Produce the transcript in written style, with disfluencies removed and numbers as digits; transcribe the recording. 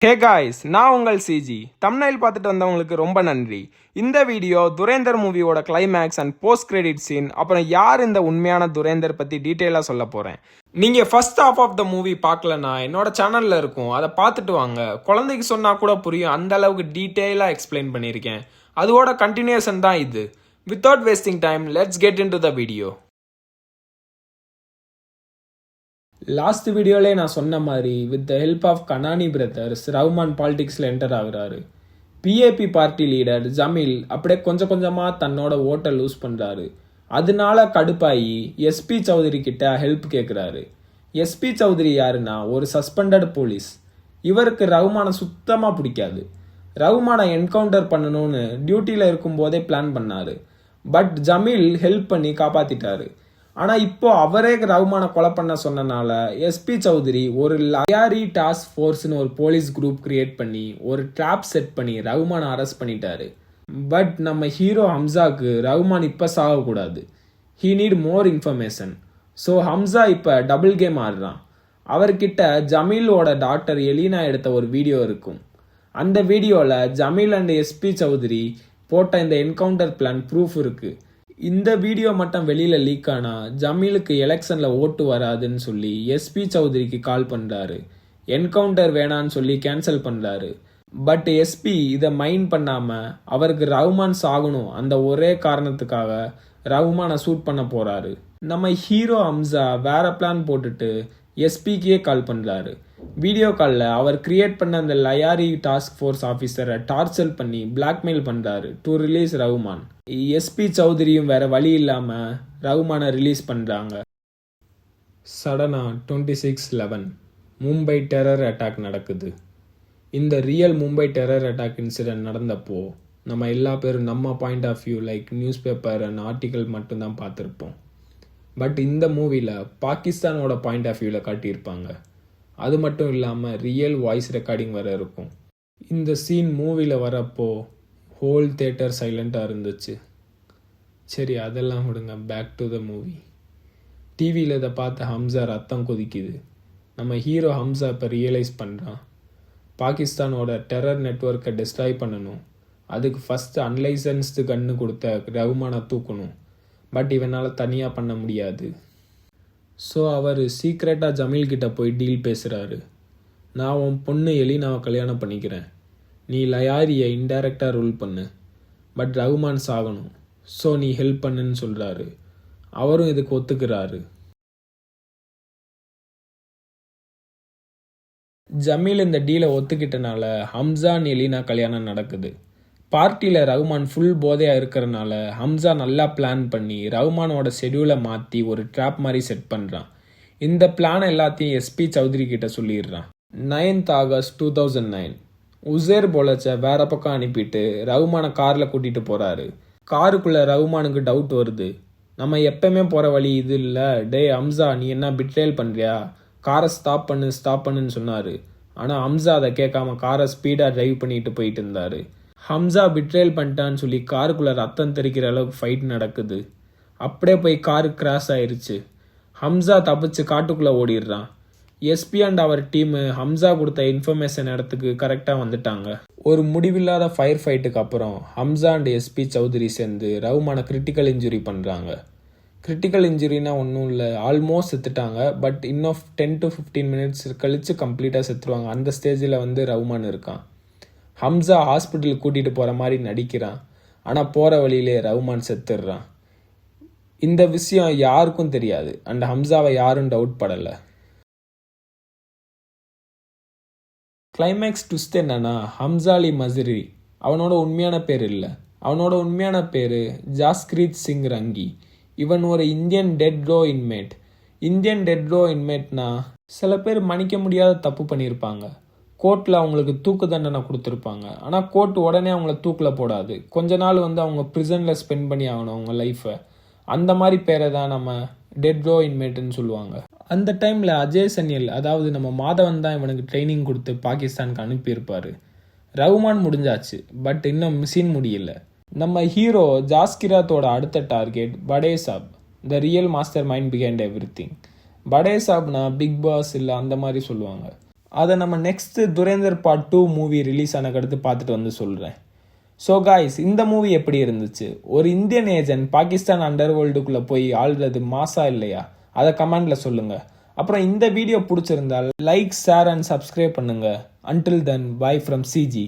Hey guys, நான் உங்கள் CG. Thumbnail பார்த்துட்டு வந்தவங்களுக்கு ரொம்ப நன்றி. இந்த வீடியோ துரேந்தர் மூவியோட climax and post credit scene, அப்புறம் யார் இந்த உண்மையான துரேந்தர் பற்றி டீட்டெயிலாக சொல்ல போகிறேன். நீங்கள் first half of the movie பார்க்கலன்னா என்னோட சேனலில் இருக்கும், அதை பார்த்துட்டு வாங்க. குழந்தைக்கு சொன்னால் கூட புரியும், அந்த அளவுக்கு டீட்டெயிலாக எக்ஸ்பிளைன் பண்ணியிருக்கேன். அதோட கண்டினியூஷன் தான் இது. Without wasting time, let's get into the video. Last வீடியோலே நான் சொன்ன மாதிரி with the help of Kanani brothers Rahman பாலிடிக்ஸில் என்டர் ஆகுறாரு. பிஏபி பார்ட்டி லீடர் ஜமீல் அப்படியே கொஞ்சம் கொஞ்சமாக தன்னோட ஓட்டை லூஸ் பண்ணுறாரு. அதனால கடுப்பாகி எஸ்பி சௌத்ரி கிட்ட ஹெல்ப் கேட்குறாரு. எஸ்பி சௌத்ரி யாருன்னா ஒரு சஸ்பெண்டட் போலீஸ். இவருக்கு ரஹ்மானை சுத்தமாக பிடிக்காது. ரஹ்மானை என்கவுண்டர் பண்ணணும்னு டியூட்டியில் இருக்கும்போதே பிளான் பண்ணாரு. பட் ஜமீல் ஹெல்ப் பண்ணி காப்பாற்றிட்டாரு. ஆனால் இப்போ அவரே ரஹ்மானை கொலை பண்ண சொன்னனால எஸ்பி சௌத்ரி ஒரு லயாரி டாஸ்க் ஃபோர்ஸ்னு ஒரு போலீஸ் குரூப் கிரியேட் பண்ணி ஒரு ட்ராப் செட் பண்ணி ரஹ்மானை அரெஸ்ட் பண்ணிட்டாரு. பட் நம்ம ஹீரோ ஹம்சாக்கு ரஹ்மான் இப்போ சாகக்கூடாது. He need more information. So Hamza இப்போ டபுள் கேம் ஆடுறான். அவர்கிட்ட ஜமீலோட டாக்டர் எலினா எடுத்த ஒரு வீடியோ இருக்கும். அந்த வீடியோவில் ஜமீல் அண்ட் எஸ்பி சௌத்ரி போட்ட இந்த என்கவுண்டர் பிளான் ப்ரூஃப் இருக்குது. இந்த வீடியோ மட்டும் வெளியில் லீக் ஆனால் ஜமீலுக்கு எலெக்ஷனில் ஓட்டு வராதுன்னு சொல்லி எஸ்பி சௌத்ரிக்கு கால் பண்ணுறாரு. என்கவுண்டர் வேணான்னு சொல்லி கேன்சல் பண்ணுறாரு. பட் எஸ்பி இதை மைண்ட் பண்ணாமல் அவருக்கு ரஹ்மான் சாகணும் அந்த ஒரே காரணத்துக்காக ரஹ்மானை ஷூட் பண்ண போகிறாரு. நம்ம ஹீரோ ஹம்சா வேற பிளான் போட்டுட்டு எஸ்பிக்கே கால் பண்ணுறாரு. வீடியோ காலில் அவர் கிரியேட் பண்ண அந்த லயாரி டாஸ்க் ஃபோர்ஸ் ஆஃபீஸரை டார்ச்சர் பண்ணி பிளாக்மெயில் பண்ணுறாரு டு ரிலீஸ் ரஹ்மான். எஸ்பி சௌத்ரியும் வேற வழி இல்லாமல் ரஹ்மானை ரிலீஸ் பண்ணுறாங்க. சடனாக 26/11 மும்பை டெரர் அட்டாக் நடக்குது. இந்த real Mumbai terror attack incident நடந்தப்போ நம்ம எல்லா பேரும் நம்ம point of view like news paper and article மட்டும்தான் பார்த்துருப்போம். பட் இந்த மூவியில் பாகிஸ்தானோட பாயிண்ட் ஆஃப் வியூவில் காட்டியிருப்பாங்க. அது மட்டும் இல்லாமல் ரியல் வாய்ஸ் ரெக்கார்டிங் வர இருக்கும். இந்த சீன் மூவியில் வரப்போ ஹோல் தேட்டர் சைலண்ட்டாக இருந்துச்சு. சரி, அதெல்லாம் விடுங்க, பேக் டு த மூவி. டிவியில் இதை பார்த்த ஹம்சா ரத்தம் கொதிக்குது. நம்ம ஹீரோ ஹம்சா இப்போ ரியலைஸ் பண்ணுறான், பாகிஸ்தானோட டெரர் நெட்வொர்க்கை டிஸ்ட்ராய் பண்ணணும். அதுக்கு ஃபஸ்ட்டு அன்லைசன்ஸ்டு கன்று கொடுத்த ரஹ்மானை தூக்கணும். பட் இவனால் தனியாக பண்ண முடியாது. ஸோ அவர் சீக்ரெட்டாக ஜமீல் கிட்ட போய் டீல் பேசுகிறாரு. நான் உன் பொண்ணு எலினாவை கல்யாணம் பண்ணிக்கிறேன். நீ லயாரியை இன்டைரக்டாக ரூல் பண்ணு. பட் ரஹ்மான் சாகணும். ஸோ நீ ஹெல்ப் பண்ணுன்னு சொல்கிறாரு. அவரும் இதுக்கு ஒத்துக்கிறாரு. ஜமீல் இந்த டீலை ஒத்துக்கிட்டனால ஹம்சா எலினா கல்யாணம் நடக்குது. பார்ட்டியில் ரஹ்மான் ஃபுல் போதையாக இருக்கிறனால ஹம்சா நல்லா பிளான் பண்ணி ரஹ்மானோட ஷெடியூலை மாற்றி ஒரு ட்ராப் மாதிரி செட் பண்ணுறான். இந்த பிளான் எல்லாத்தையும் எஸ்பி சௌத்ரி கிட்ட சொல்லிடுறான். 9th August 2009 உசேர் போலச்ச வேற பக்கம் அனுப்பிட்டு ரஹ்மானை காரில் கூட்டிகிட்டு போகிறாரு. காருக்குள்ளே ரஹ்மானுக்கு டவுட் வருது. நம்ம எப்பவுமே போகிற வழி இது இல்லை. டே ஹம்சா, நீ என்ன பிட்ரேல் பண்ணுறியா? காரை ஸ்டாப் பண்ணுன்னு சொன்னார். ஆனால் ஹம்சா அதை கேட்காம காரை ஸ்பீடாக டிரைவ் பண்ணிட்டு போயிட்டு இருந்தார். ஹம்சா பிட்ரேல் பண்ணிட்டான்னு சொல்லி காருக்குள்ளே ரத்தம் தெறிக்கிற அளவுக்கு ஃபைட் நடக்குது. அப்படியே போய் காரு கிராஷ் ஆயிடுச்சு. ஹம்சா தப்பிச்சு காட்டுக்குள்ளே ஓடிடுறான். எஸ்பி அண்ட் அவர் டீமு ஹம்சா கொடுத்த இன்ஃபர்மேஷன் இடத்துக்கு கரெக்டாக வந்துட்டாங்க. ஒரு முடிவில்லாத ஃபயர் ஃபைட்டுக்கு அப்புறம் ஹம்சா அண்ட் எஸ்பி சௌத்ரி சேர்ந்து ரஹ்மானை கிரிட்டிக்கல் இன்ஜுரி பண்ணுறாங்க. கிரிட்டிக்கல் இன்ஜுரினா ஒன்றும் இல்லை, ஆல்மோஸ்ட் செத்துட்டாங்க. பட் இன்னும் 10 to 15 minutes கழித்து கம்ப்ளீட்டாக செத்துருவாங்க. அந்த ஸ்டேஜில் வந்து ரஹ்மான் இருக்கான். ஹம்சா ஹாஸ்பிட்டலுக்கு கூட்டிகிட்டு போகிற மாதிரி நடிக்கிறான். ஆனால் போகிற வழியிலே ரஹ்மான் செத்துடுறான். இந்த விஷயம் யாருக்கும் தெரியாது. அண்ட் ஹம்சாவை யாரும் டவுட் படலை. கிளைமேக்ஸ் ட்விஸ்ட் என்னன்னா, ஹம்சாலி மஸ்ரி அவனோட உண்மையான பேர் இல்லை. அவனோட உண்மையான பேர் ஜாஸ்கிரீத் சிங் ரங்கி. இவன் ஒரு Indian death row inmate. Indian death row இன்மேட்னா சில பேர் மன்னிக்க முடியாத தப்பு பண்ணியிருப்பாங்க. கோர்ட்டில் அவங்களுக்கு தூக்கு தண்டனை கொடுத்துருப்பாங்க. ஆனால் கோர்ட் உடனே அவங்கள தூக்கில் போடாது. கொஞ்ச நாள் வந்து அவங்க ப்ரிசனில் ஸ்பெண்ட் பண்ணி ஆகணும் அவங்க லைஃப்பை. அந்த மாதிரி பேரை தான் நம்ம டெட் ரோ இன்மேட்டுன்னு சொல்லுவாங்க. அந்த டைமில் அஜய் சன்யல், அதாவது நம்ம மாதவன் தான் இவனுக்கு ட்ரைனிங் கொடுத்து பாகிஸ்தானுக்கு அனுப்பியிருப்பார். ரஹ்மான் முடிஞ்சாச்சு, பட் இன்னும் மிஷின் முடியல. நம்ம ஹீரோ ஜாஸ்கிராத்தோட அடுத்த target Bade Saab, the real mastermind behind everything. Bade சாப்னா பிக் பாஸ் இல்லை அந்த மாதிரி சொல்லுவாங்க. அதை நம்ம next Dhurandhar part 2 movie release ஆனக்கடுத்து பார்த்துட்டு வந்து சொல்கிறேன். ஸோ காய்ஸ், இந்த மூவி எப்படி இருந்துச்சு? ஒரு இந்தியன் ஏஜென்ட் பாகிஸ்தான் அண்டர் வேர்ல்டுக்குள்ளே போய் ஆள்றது மாசா இல்லையா? அதை கமெண்டில் சொல்லுங்கள். அப்புறம் இந்த வீடியோ பிடிச்சிருந்தால் லைக், ஷேர் அண்ட் சப்ஸ்கிரைப் பண்ணுங்கள். Until then, by from CG.